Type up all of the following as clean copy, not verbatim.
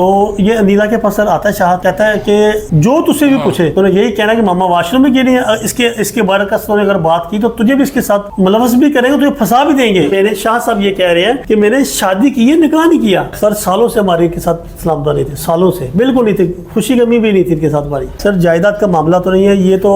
तो ये अनीला के पास सर आता है, शाह कहता है कि जो तुझसे भी पूछे तो यही कहना कि मामा वॉशरूम में गिरी है, इसके बारे का तूने अगर बात की तो तुझे भी इसके साथ मुलवस भी करेंगे, तुझे फंसा भी देंगे। मैंने शाह साहब ये कह रहे हैं कि मैंने शादी की है, निकाह नहीं किया। सर सालों से हमारे के साथ सलामता नहीं थी, सालों से बिल्कुल नहीं थी, खुशी गमी भी नहीं थी इनके साथ हमारी। सर जायदाद का मामला तो नहीं है, ये तो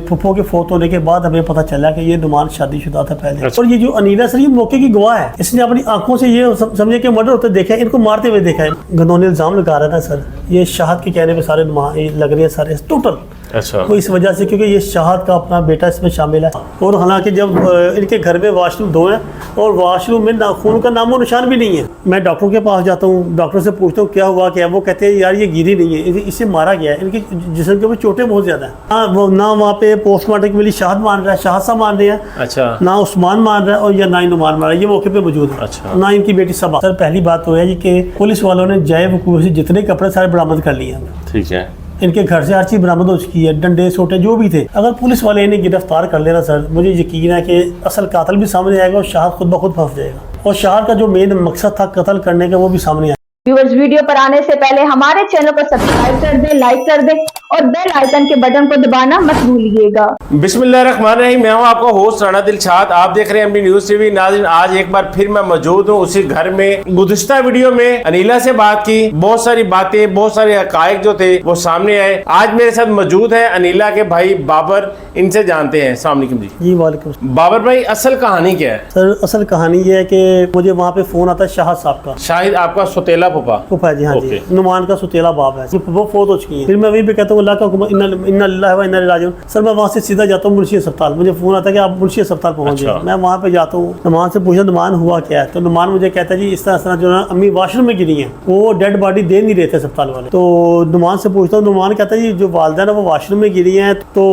फुफो के फोत होने के बाद हमें पता चला कि ये नुमान शादीशुदा था पहले। और ये जो अनीला सर ये मौके की गवाह है, इसने अपनी आंखों से ये समझे कि मर्डर होते देखा है, इनको मारते हुए देखा है। गंदौनी इल्जाम लगा रहा था सर, ये शहाद के कहने पे सारे लग रहे हैं सारे टोटल। अच्छा। तो इस वजह से क्योंकि ये शहाद का अपना बेटा इसमें शामिल है। और हालांकि जब इनके घर में वॉशरूम दो हैं और वॉशरूम में खून का नामो निशान भी नहीं है। मैं डॉक्टर के पास जाता हूँ, डॉक्टर से पूछता हूँ क्या हुआ क्या, वो कहते हैं यार ये गिरी नहीं है, इसे मारा गया है, इनके जिस्म के ऊपर चोटें बहुत ज्यादा है। वो ना वहाँ पे पोस्टमार्टम के लिए शहाद मान रहा है, शहाद साहब मान रहे हैं। अच्छा। ना उस्मान मान रहा है और या ना ही नुमान मान रहा है, ये मौके पे मौजूद है। अच्छा। ना इनकी बेटी सबा। सर पहली बात तो है कि पुलिस वालों ने जय वकूफ से जितने कपड़े सारे बरामद कर लिए हैं। ठीक है। इनके घर से हर चीज बरामद हो चुकी है, डंडे सोटे जो भी थे। अगर पुलिस वाले इन्हें गिरफ्तार कर लेना सर, मुझे यकीन है कि असल कातिल भी सामने आएगा और शहाद खुद ब खुद फंस जाएगा, और शहाद का जो मेन मकसद था कत्ल करने का वो भी सामने आएगा। व्यूअर्स, वीडियो पर आने से पहले हमारे चैनल को सब्सक्राइब कर दें, लाइक कर दें और बेल आइकन के बटन को दबाना मत भूलिएगा। बिस्मिल्लाहिर्रहमानिर्रहीम। मैं हूं आपका होस्ट राणा दिलशाद, आप देख रहे हैं एमडी न्यूज टीवी। नाज़रीन, आज एक बार फिर मैं मौजूद हूं उसी घर में। गुज़िश्ता वीडियो में अनीला से बात की, बहुत सारी बातें, बहुत सारे हकायक जो थे वो सामने आए। आज मेरे साथ मौजूद है अनीला के भाई बाबर, इनसे जानते हैं। अस्सलाम वालेकुम जी। वालेकुम। बाबर भाई, असल कहानी क्या है? सर असल कहानी ये है कि मुझे वहाँ पे फोन आता है शहाद साहब का। शाहिद आपका सुतेला फूफा जी, हाँ जी, नुमान का सुतेला बाप है, वो फोत हो चुकी है। फिर मैं वहीं पे कहता हूँ अल्लाह का हुक्म, इन्ना लिल्लाहि व इन्ना इलैहि राजिऊन। सर मैं वहाँ से सीधा जाता हूँ मुंशी अस्पताल, मुझे फोन आता है कि आप मुंशी अस्पताल पहुँच जाए। मैं वहाँ पे जाता हूँ, नुमान से पूछा नुमान हुआ क्या है, तो नुमान मुझे कहता है जी इस तरह जो है अम्मी वॉशरूम में गिरी है, वो डेड बॉडी दे नहीं रहे थे अस्पताल वाले। तो नुमान से पूछता हूँ, नुमान कहता है जी जो वालिदैन है वो वॉशरूम में गिरी है। तो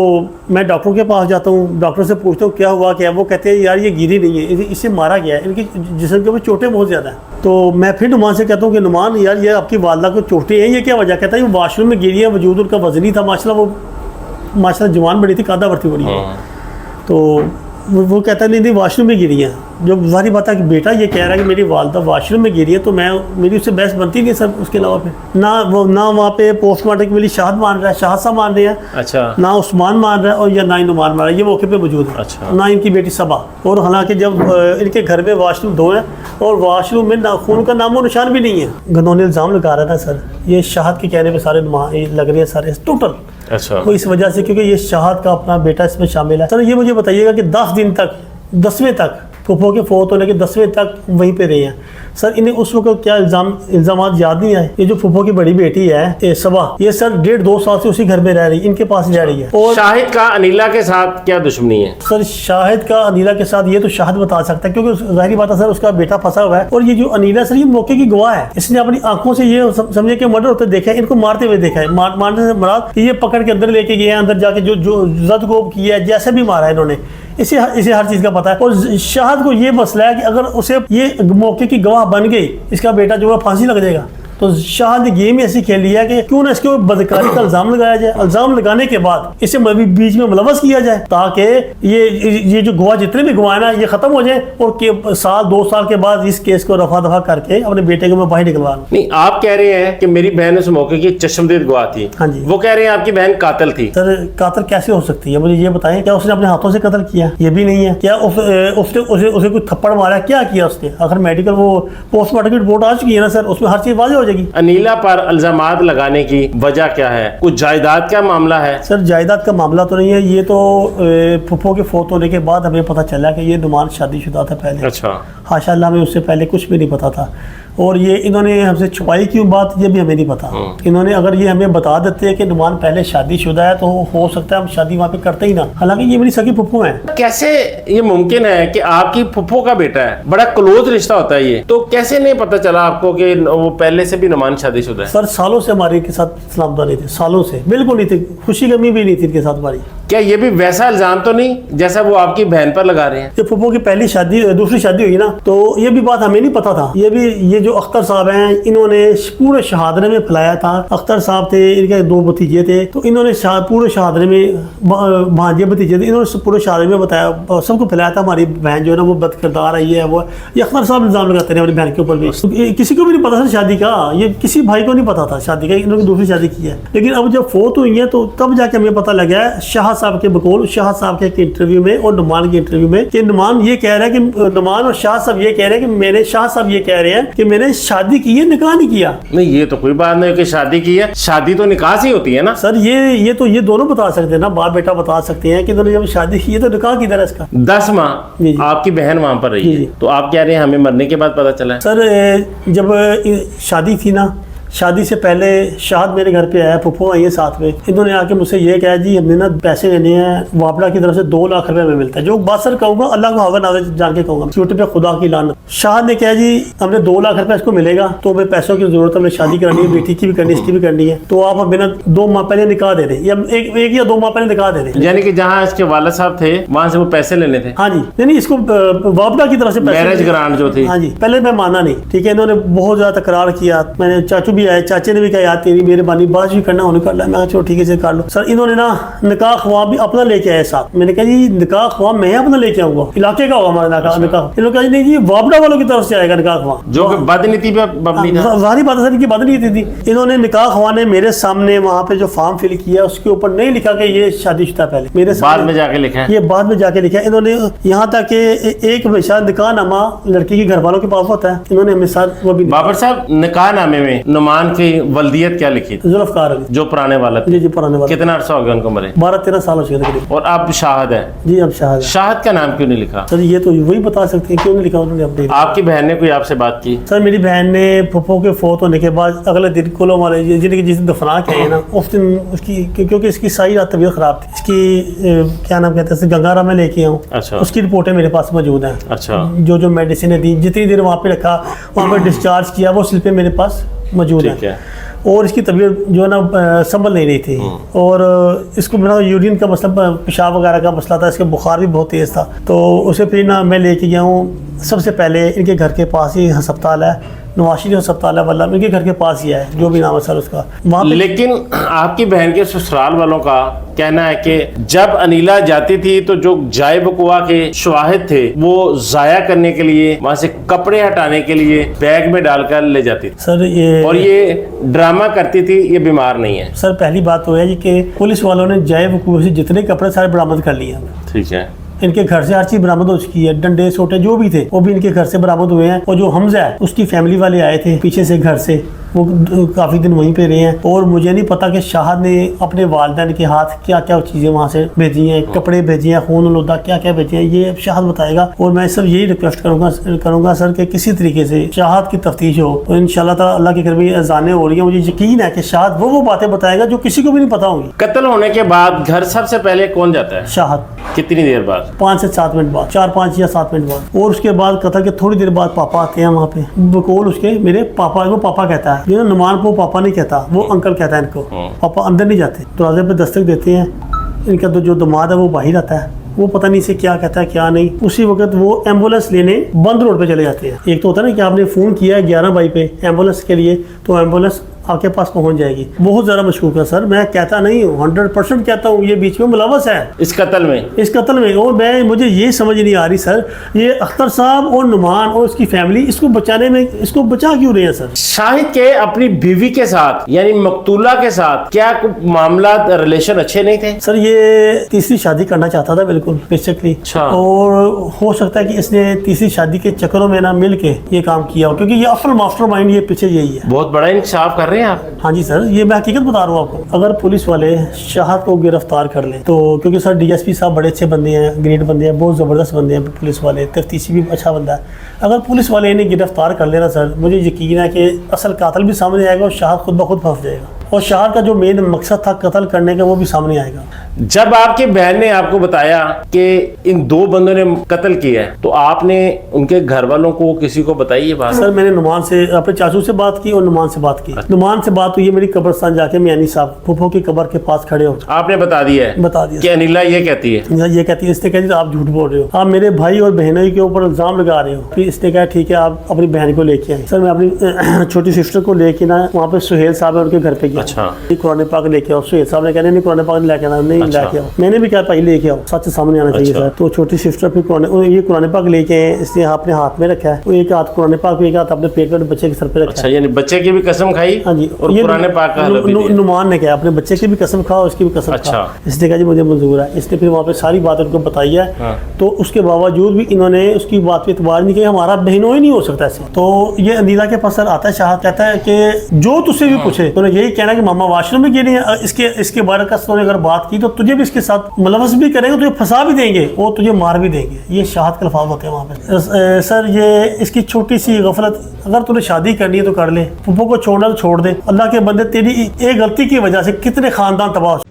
मैं डॉक्टर के पास जाता हूँ, डॉक्टर से पूछता हूँ क्या हुआ क्या, वो कहते हैं यार ये गिरी नहीं है, इसे मारा गया है, इनके जिस्म के ऊपर चोटें बहुत ज्यादा है। तो मैं फिर नुमान से कहता हूँ कि नुमान यार ये आपकी वालदा को चोटें हैं, ये क्या वजह? कहता है वॉशरूम में गिरी है, वजूद उनका वजनी था माशाल्लाह जवान बड़ी थी, कादा बढ़ती बड़ी है। तो वो कहता नहीं वॉशरूम में गिरी है। जो सारी बात है कि बेटा ये कह रहा है कि मेरी वालदा वॉशरूम में गिरी है, तो मेरी उससे बहस बनती नहीं सर। उसके अलावा फिर ना वहाँ पे पोस्टमार्टम के लिए शहाद मान रहा है, शहाद साहब मान रहे हैं। अच्छा। ना उस्मान मान रहा है और या ना ही नुमान मान रहा है, ये मौके पे मौजूद है। अच्छा। ना इनकी बेटी सबा। और हालांकि जब इनके घर में वॉशरूम दो हैं और वॉशरूम में खून का नामो निशान भी नहीं है। गंदौनी इल्जाम लगा रहा था सर, ये शहाद के कहने पे सारे लग रहे हैं सारे टोटल। अच्छा। तो इस वजह से क्योंकि ये शहाद का अपना बेटा इसमें शामिल है। सर ये मुझे बताइएगा कि 10 दिन तक, 10वें तक, फुफो के फोत होने के 10वें तक वहीं पे रहे हैं सर। इन्हें उस वक्त क्या इल्जामात याद नहीं आए? ये जो फुफो की बड़ी बेटी है सबा, ये सर 1.5-2 साल से उसी घर में रह रही, इनके पास रह रही है। और शाहिद का अनीला के साथ क्या दुश्मनी है? सर शाहिद का अनीला के साथ ये तो शाहिद बता सकता है, क्योंकि जाहिर बात है सर उसका बेटा फंसा हुआ है। और ये जो अनीला सर ये मौके की गवाह है, इसने अपनी आंखों से ये समझे कि मर्डर होते देखा है, इनको मारते हुए देखा है। मारने से मराद ये पकड़ के अंदर लेके गए, अंदर जाके जो जदगोब किया है, जैसे भी मारा है इन्होंने, इसे हर चीज का पता है। और शाहिद को ये मसला है कि अगर उसे ये मौके की गवाह बन गई, इसका बेटा जो है फांसी लग जाएगा। तो शाहिद ने गेम ऐसी खेल लिया कि क्यों ना इसके ऊपर बदकारी का इल्जाम लगाया जाए, इल्जाम लगाने के बाद इसे बीच में मुलवस किया जाए, ताकि ये जो गवाह जितने भी गवाह ना ये खत्म हो जाए, और साल 2 साल के बाद इस केस को रफा दफा करके अपने बेटे को मैं बाहर निकलवा। नहीं, आप कह रहे हैं कि मेरी बहन उस मौके की चश्मदीद गवाह थी। हाँ जी। वो कह रहे हैं आपकी बहन कातिल थी। सर कातिल कैसे हो सकती है, मुझे ये बताएं? क्या उसने अपने हाथों से कत्ल किया? ये भी नहीं है। क्या उसे कोई थप्पड़ मारा? क्या किया उसने? आखिर मेडिकल वो पोस्टमार्टम की रिपोर्ट आ चुकी है ना सर, उसमें हर चीज वाज़ेह हो जाएगी। अनीला पर इल्जामात लगाने की वजह क्या है? कुछ जायदाद का मामला है? सर जायदाद का मामला तो नहीं है, ये तो फुफो के फोत होने के बाद हमें पता चला कि ये नुमान शादीशुदा था पहले। अच्छा। हाशा अल्लाह, हमें उससे पहले कुछ भी नहीं पता था। और ये इन्होंने हमसे छुपाई क्यों बात, ये भी हमें नहीं पता। इन्होंने अगर ये हमें बता देते हैं कि नुमान पहले शादीशुदा है, तो हो सकता है हम शादी वहाँ पे करते ही ना। हालांकि ये मेरी सगी फुफो है। कैसे ये मुमकिन है कि आपकी फुफो का बेटा है? बड़ा क्लोज रिश्ता होता है ये, तो कैसे नहीं पता चला आपको कि वो पहले से भी नुमान शादीशुदा है? सर सालों से हमारे के साथ सलामता नहीं थी, सालों से बिल्कुल नहीं थी, खुशी गमी भी नहीं थी इनके साथ हमारी। क्या ये भी वैसा इल्जाम तो नहीं जैसा वो आपकी बहन पर लगा रहे हैं? जब फुप्पो की पहली शादी दूसरी शादी हुई ना, तो ये भी बात हमें नहीं पता था। ये जो अख्तर साहब हैं, इन्होंने पूरे शहादरे में फैलाया था। अख्तर साहब थे, इनके 2 भतीजे थे, तो इन्होंने पूरे शहादरे में भांजे भतीजे थे, इन्होंने पूरे शहादरे में बताया, सबको फैलाया था हमारी बहन जो है ना वो बदकिरदार है, ये है वो। ये अख्तर साहब इल्जाम लगाते हैं अपनी बहन के ऊपर भी। तो किसी को भी नहीं पता था शादी का, ये किसी भाई को नहीं पता था शादी का, इन्होंने दूसरी शादी की है। लेकिन अब जब फोत हुई है तो तब जाके हमें पता लगा है शाह साहब के बकौल, शाह साहब के एक इंटरव्यू में और नुमान के इंटरव्यू में, कि नुमान ये कह रहा है कि नुमान और शाह साहब ये कह रहे हैं कि मैंने शाह साहब ये कह रहे हैं कि मैंने शादी की है, निकाह नहीं किया। नहीं, ये तो कोई बात नहीं कि शादी की है, शादी तो निकाह से ही होती है ना सर। ये दोनों बता सकते हैं ना, बाप बेटा बता सकते हैं कि इन्होंने जब शादी की है तो निकाह किधर है इसका। 10 माह आपकी बहन वहां पर रही है, तो आप कह रहे हैं हमें मरने के बाद पता चला है? सर जब शादी थी ना, शादी से पहले शाहद मेरे घर पे आया, फुप्पो आई है साथ में। इन्होंने आके मुझसे ये कहा, जी हमने ना पैसे लेने हैं वापडा की तरफ से 2 लाख रुपए में मिलता है, जो बात सर कहूँगा अल्लाह को हवा नावे जान के कहूँगा, यूट्यूब पे खुदा की लानत। शाहद ने कहा, जी हमने 2 लाख रुपए इसको मिलेगा, तो हमें पैसों की जरूरत है, हमें शादी करानी है, बेटी की भी करनी है, इसकी भी करनी है, तो आप हमें ना 2 माह पहले निकाह दे दें, या एक या 2 माह पहले निकाह दे दें। यानी कि जहाँ इसके वालिद साहब थे वहाँ से वो पैसे लेने थे? हाँ जी, नहीं इसको वापडा की तरफ से मैरिज ग्रांट जो थी। हाँ जी, पहले मैं माना नहीं, ठीक है। इन्होंने बहुत ज्यादा तकरार किया, मैंने चाचू भी आए, चाचे ने भी कहा यार तेरी मेहरबानी, बात भी करना होने कर ला। मैं चलो ठीक है से कर लो। सर इन्होंने ना निकाह ख्वाब भी अपना लेके आए साथ। मैंने कहा जी निकाह ख्वाब मैं अपना लेके आऊंगा, इलाके का होगा हमारा निकाह। इन्होंने कहा नहीं जी वापडा वालों की तरफ से आएगा निकाह ख्वाब, जो कि बदनीति पे मबनी था। सारी बात सर की बदनीति थी। इन्होंने निकाह ख्वाब ने मेरे सामने वहाँ पे जो फॉर्म फिल किया उसके ऊपर नहीं लिखा कि ये शादीशुदा, पहले मेरे बाद में जाके लिखा है, ये बाद में जाके लिखा है इन्होंने। यहाँ तक कि एक हमेशा निकाह नामा लड़की के घर वालों के पास होता है, इन्होंने हमेशा वो भी। बाबर साहब निकाह नामे में नुमान की वल्दियत क्या लिखी थी? जुल्फकार अली, जो पुराने वाला थे। जी पुराने वाला। कितना अरसा हो गया उनको मरे? 12-13 साल हो चुके थे। और अब शाहद है? जी अब शाहद है। शाहद का नाम क्यों नहीं लिखा? सर ये तो वही बता सकते हैं क्यों नहीं लिखा उन्होंने अपने। आपकी बहन ने कोई आपसे बात की? सर मेरी बहन ने फुप्पो के फोत होने के बाद अगले दिन कुलों वाले जिनके जिस दिन दफना के आए ना, उस दिन उसकी क्योंकि इसकी सारी रात तबीयत खराब थी, इसकी क्या नाम कहते हैं, गंगारा में लेके आऊँ। अच्छा। उसकी रिपोर्टें मेरे पास मौजूद हैं। अच्छा। जो मेडिसिन दी, जितनी देर वहाँ पे रखा, वहाँ पे डिस्चार्ज किया, वो स्लिपें मेरे पास मौजूद है। और इसकी तबीयत जो है ना संभल नहीं रही थी, और इसको मेरा यूरिन का मसला, पेशाब वगैरह का मसला था, इसके बुखार भी बहुत तेज़ था। तो उसे फिर ना मैं लेके गया हूँ, सबसे पहले इनके घर के पास ही अस्पताल है, नवाशी अस्पताल है वल्लभ, इनके घर के पास ही है, जो भी नाम है सर उसका वहाँ। लेकिन आपकी बहन के ससुराल वालों का कहना है कि जब अनीला जाती थी तो जो जाए बकुआ के शवाहिद थे वो जाया करने के लिए, वहाँ से कपड़े हटाने के लिए बैग में डालकर ले जाती थी सर। और ये ड्रामा करती थी, ये बीमार नहीं है। सर पहली बात तो है जी कि पुलिस वालों ने जाए बकुआ से जितने कपड़े सारे बरामद कर लिए। ठीक है। इनके घर से हर चीज बरामद हो चुकी है, डंडे सोटे जो भी थे वो भी इनके घर से बरामद हुए हैं। और जो हमजा है उसकी फैमिली वाले आए थे पीछे से घर से, वो काफ़ी दिन वहीं पे रहे हैं। और मुझे नहीं पता कि शाहद ने अपने वालिदैन के हाथ क्या क्या चीज़ें वहाँ से भेजी हैं, कपड़े भेजे हैं, खून लोदा क्या क्या भेजे हैं, ये शाहद बताएगा। और मैं सब यही रिक्वेस्ट करूँगा सर कि किसी तरीके से शाहद की तफ्तीश हो, तो इंशाल्लाह ताला अल्लाह की करमी अज़ानें हो रही हैं, मुझे यकीन है कि शाहद वो बातें बताएगा जो किसी को भी नहीं पता होंगी। कत्ल होने के बाद घर सबसे पहले कौन जाता है? शाहद। कितनी देर बाद? 5 से 7 मिनट बाद, 4-5 या 7 मिनट बाद। और उसके बाद कत्ल के थोड़ी देर बाद पापा आते हैं वहाँ पे, बकौल उसके मेरे पापा, वो पापा कहता है, जो नुमान को पापा नहीं कहता, वो अंकल कहता है इनको। पापा अंदर नहीं जाते, दरवाजे पे दस्तक देते हैं, इनका तो जो दामाद है वो बाहर आता है, वो पता नहीं से क्या कहता है क्या नहीं। उसी वक्त वो एम्बुलेंस लेने बंद रोड पे चले जाते हैं। एक तो होता है ना कि आपने फ़ोन किया है 11 बाई पे एम्बुलेंस के लिए, तो एम्बुलेंस आपके पास पहुंच जाएगी। बहुत ज़्यादा मशकूक है सर, मैं कहता नहीं हूँ, 100% कहता हूँ, ये बीच में मुलवस है इस कत्ल में। और मुझे ये समझ नहीं आ रही सर, ये अख्तर साहब और नुमान और उसकी फैमिली इसको बचाने में, इसको बचा क्यों रहे हैं सर? शाहिद के अपनी बीवी के साथ यानी मकतूला के साथ क्या मामला रिलेशन अच्छे नहीं थे? सर ये तीसरी शादी करना चाहता था बिल्कुल बेसिकली, और हो सकता है कि इसने तीसरी शादी के चक्करों में ना मिल के ये काम किया हो, क्योंकि ये असल मास्टरमाइंड ये पीछे यही है। बहुत बड़ा इंकशाफ कर रहे हैं आप। हाँ जी सर, ये मैं हकीकत बता रहा हूँ आपको। अगर पुलिस वाले शाहद को गिरफ्तार कर लें तो, क्योंकि सर डीएसपी साहब बड़े अच्छे बंदे हैं, ग्रेट बंदे हैं, बहुत ज़बरदस्त बंदे हैं पुलिस वाले, तफ्तीशी भी अच्छा बंदा है। अगर पुलिस वाले इन्हें गिरफ्तार कर लेना सर, मुझे यकीन है कि असल कातिल भी सामने आएगा और शाहद खुद ब खुद फंस जाएगा। और शाहर का जो मेन मकसद था कत्ल करने का वो भी सामने आएगा। जब आपकी बहन ने आपको बताया कि इन 2 बंदों ने कत्ल किया है तो आपने उनके घर वालों को किसी को बताई ये बात? सर मैंने नुमान से अपने चाचू से बात की और नुमान से बात की। नुमान से बात हुई है मेरी कब्रिस्तान जाके मियानी साहब फूफो की कब्र के पास खड़े हो। आपने बता दिया है? बता दिया कि अनिला ये कहती है? ये कहती है, इसने कहा जी आप झूठ बोल रहे हो, आप मेरे भाई और बहनों के ऊपर इल्जाम लगा रहे हो। फिर इसने कहा ठीक है आप अपनी बहन को लेके आए। सर मैं अपनी छोटी सिस्टर को लेके ना वहाँ पे सुहेल साहब है उनके घर पे गया। अच्छा। कुरान पाक लेके आओ। सुहेल साहब ने कहने नहीं कुरान पाक लेके आना, नहीं लेके आओ। मैंने भी कहा पहले लेके आओ, सच सामने आना चाहिए सर। तो छोटी सिस्टर फिर कुरान पाक लेके आए, इसने अपने हाथ में रखा है, वो एक हाथ कुरान पाक एक हाथ अपने पेट में बच्चे के सर पे रखा। अच्छा, यानी बच्चे की भी कसम खाई? हाँ जी। और कुरान पाक का हलफ भी दिया? नुमान ने कहा अपने बच्चे की भी कसम खाओ, उसकी भी कसम खाओ। इसने कहा जी मुझे मंजूर है। इसने फिर वहाँ पे सारी बात उनको बताई है। तो उसके बावजूद भी इन्होंने उसकी बात पे इतबार नहीं किया, हमारा बहनों ही नहीं हो सकता ऐसे। तो ये अनिला के पास सर आता है, शाह कहता है कि जो तुझसे भी पूछे तो यही कहना कि मामा वॉशरूम में गिरे, इसके बारे का अगर बात की तो तुझे भी इसके साथ मुलवस भी करेंगे, तुझे फंसा भी देंगे और तुझे मार भी देंगे। ये शाहद के अल्फाज होते हैं वहाँ पे। सर ये इसकी छोटी सी गफलत, अगर तूने शादी करनी है तो कर ले, फूफो को छोड़ना तो छोड़ दे। अल्लाह के बंदे तेरी एक गलती की वजह से कितने खानदान तबाह हो।